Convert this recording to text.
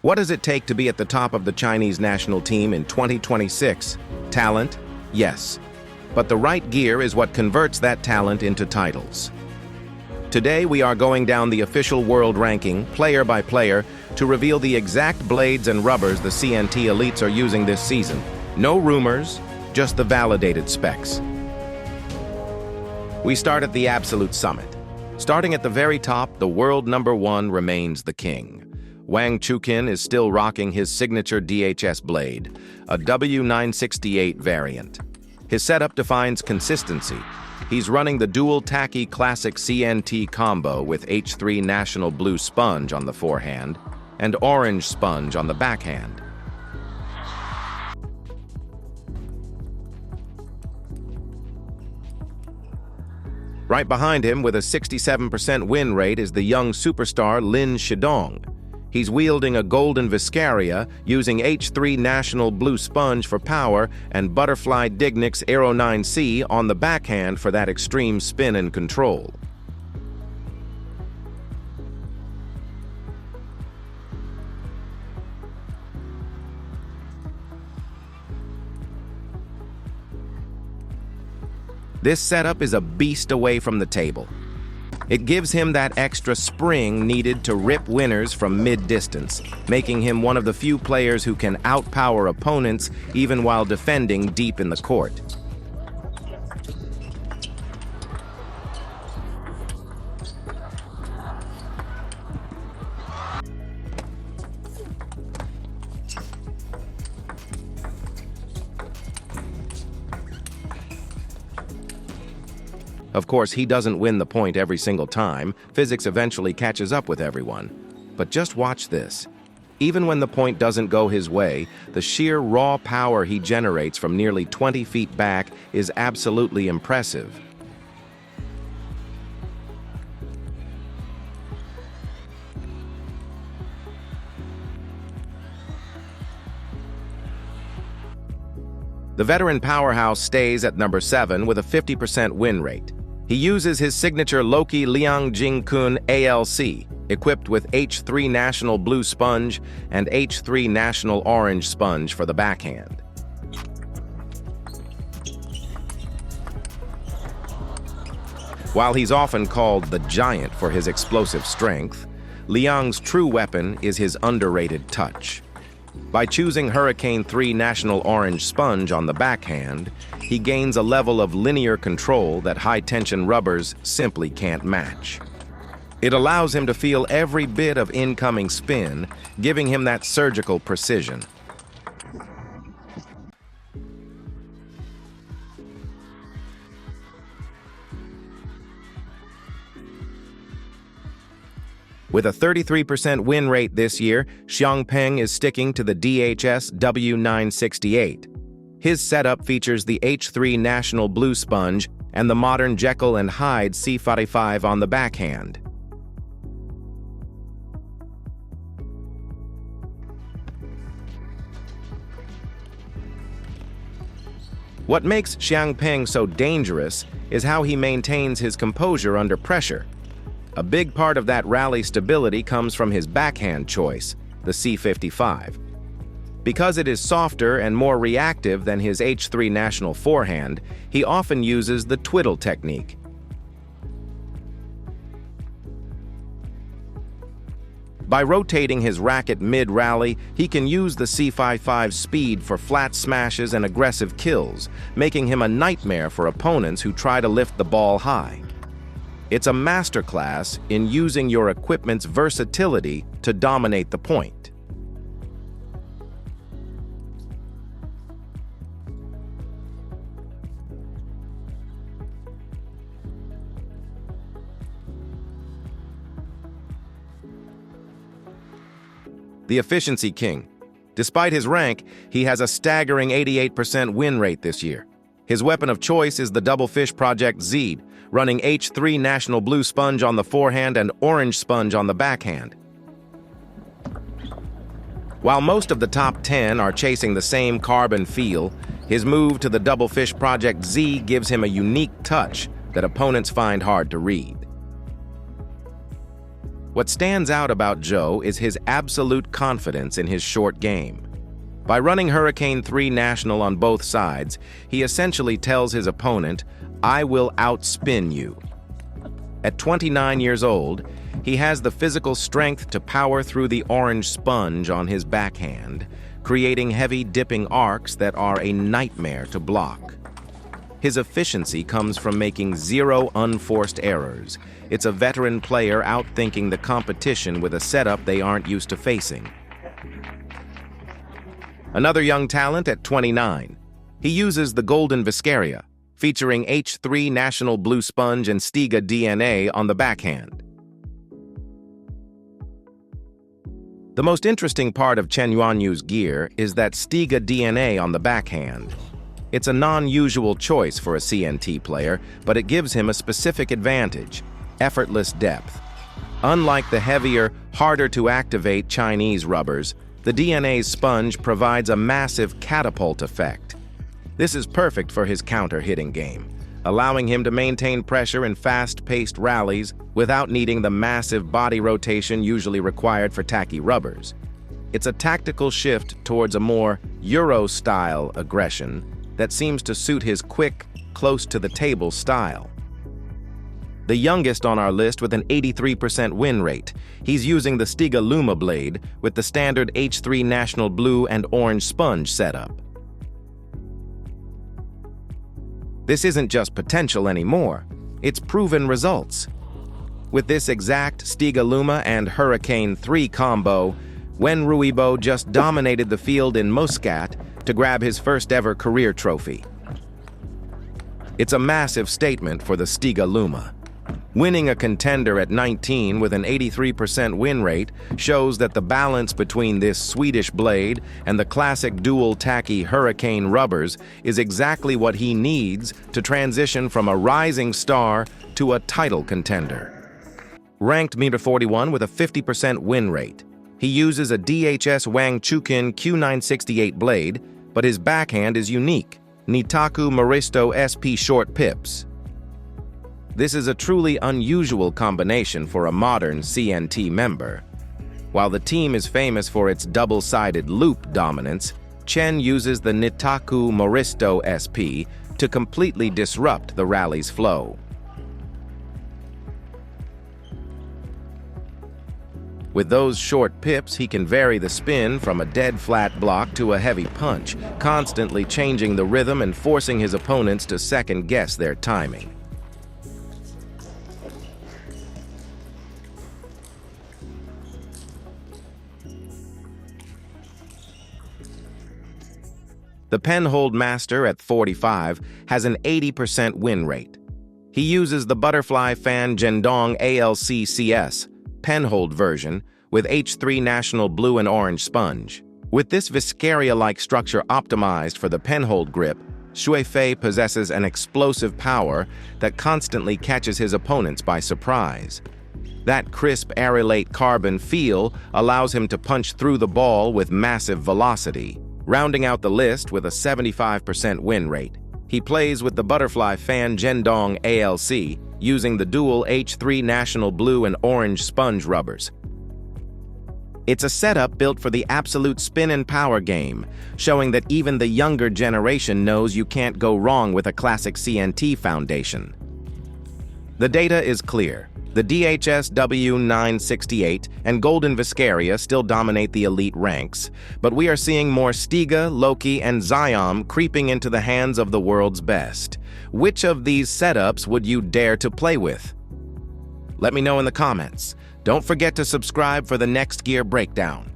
What does it take to be at the top of the Chinese national team in 2026? Talent? Yes. But the right gear is what converts that talent into titles. Today we are going down the official world ranking, player by player, to reveal the exact blades and rubbers the CNT elites are using this season. No rumors, just the validated specs. We start at the absolute summit. Starting at the very top, the world #1 remains the king. Wang Chuqin is still rocking his signature DHS blade, a W968 variant. His setup defines consistency. He's running the dual tacky classic CNT combo with H3 National Blue Sponge on the forehand and Orange Sponge on the backhand. Right behind him with a 67% win rate is the young superstar Lin Shidong. He's wielding a Golden Viscaria, using H3 National Blue Sponge for power and Butterfly Dignics Aero 9C on the backhand for that extreme spin and control. This setup is a beast away from the table. It gives him that extra spring needed to rip winners from mid-distance, making him one of the few players who can outpower opponents even while defending deep in the court. Of course, he doesn't win the point every single time. Physics eventually catches up with everyone. But just watch this. Even when the point doesn't go his way, the sheer raw power he generates from nearly 20 feet back is absolutely impressive. The veteran powerhouse stays at #7 with a 50% win rate. He uses his signature Loki Liang Jingkun ALC, equipped with H3 National Blue Sponge and H3 National Orange Sponge for the backhand. While he's often called the Giant for his explosive strength, Liang's true weapon is his underrated touch. By choosing Hurricane 3 National Orange Sponge on the backhand, he gains a level of linear control that high-tension rubbers simply can't match. It allows him to feel every bit of incoming spin, giving him that surgical precision. With a 33% win rate this year, Xiang Peng is sticking to the DHS W968. His setup features the H3 National Blue Sponge and the modern Jekyll and Hyde C45 on the backhand. What makes Xiang Peng so dangerous is how he maintains his composure under pressure. A big part of that rally stability comes from his backhand choice, the C55. Because it is softer and more reactive than his H3 National forehand, he often uses the twiddle technique. By rotating his racket mid-rally, he can use the C55's speed for flat smashes and aggressive kills, making him a nightmare for opponents who try to lift the ball high. It's a masterclass in using your equipment's versatility to dominate the point. The efficiency king. Despite his rank, he has a staggering 88% win rate this year. His weapon of choice is the Double Fish Project Z, running H3 National Blue Sponge on the forehand and Orange Sponge on the backhand. While most of the top 10 are chasing the same carbon feel, his move to the Double Fish Project Z gives him a unique touch that opponents find hard to read. What stands out about Zhou is his absolute confidence in his short game. By running Hurricane 3 National on both sides, he essentially tells his opponent, "I will outspin you." At 29 years old, he has the physical strength to power through the orange sponge on his backhand, creating heavy dipping arcs that are a nightmare to block. His efficiency comes from making zero unforced errors. It's a veteran player outthinking the competition with a setup they aren't used to facing. Another young talent at 29. He uses the Golden Viscaria, featuring H3 National Blue Sponge and Stiga DNA on the backhand. The most interesting part of Chen Yuanyu's gear is that Stiga DNA on the backhand. It's a non-usual choice for a CNT player, but it gives him a specific advantage: effortless depth. Unlike the heavier, harder-to-activate Chinese rubbers, the DNA's sponge provides a massive catapult effect. This is perfect for his counter-hitting game, allowing him to maintain pressure in fast-paced rallies without needing the massive body rotation usually required for tacky rubbers. It's a tactical shift towards a more Euro-style aggression that seems to suit his quick, close-to-the-table style. The youngest on our list with an 83% win rate. He's using the Stiga Luma blade with the standard H3 National Blue and Orange Sponge setup. This isn't just potential anymore, it's proven results. With this exact Stiga Luma and Hurricane 3 combo, Wen Ruibo just dominated the field in Muscat to grab his first ever career trophy. It's a massive statement for the Stiga Luma. Winning a contender at 19 with an 83% win rate shows that the balance between this Swedish blade and the classic dual tacky Hurricane rubbers is exactly what he needs to transition from a rising star to a title contender. Ranked meter 41 with a 50% win rate. He uses a DHS Wang Chuqin Q968 blade, but his backhand is unique: Nitaku Maristo SP short pips. This is a truly unusual combination for a modern CNT member. While the team is famous for its double-sided loop dominance, Chen uses the Nitaku Maristo SP to completely disrupt the rally's flow. With those short pips, he can vary the spin from a dead flat block to a heavy punch, constantly changing the rhythm and forcing his opponents to second-guess their timing. The Penhold master at 45 has an 80% win rate. He uses the Butterfly Fan Zhendong ALCCS Penhold version with H3 National Blue and Orange Sponge. With this Viscaria-like structure optimized for the Penhold grip, Xue Fei possesses an explosive power that constantly catches his opponents by surprise. That crisp, arylate carbon feel allows him to punch through the ball with massive velocity. Rounding out the list with a 75% win rate, he plays with the Butterfly Fan Zhendong ALC, using the dual H3 National Blue and Orange Sponge rubbers. It's a setup built for the absolute spin and power game, showing that even the younger generation knows you can't go wrong with a classic CNT foundation. The data is clear. The DHS W968 and Golden Viscaria still dominate the elite ranks, but we are seeing more Stiga, Loki, and Xiom creeping into the hands of the world's best. Which of these setups would you dare to play with? Let me know in the comments. Don't forget to subscribe for the next gear breakdown.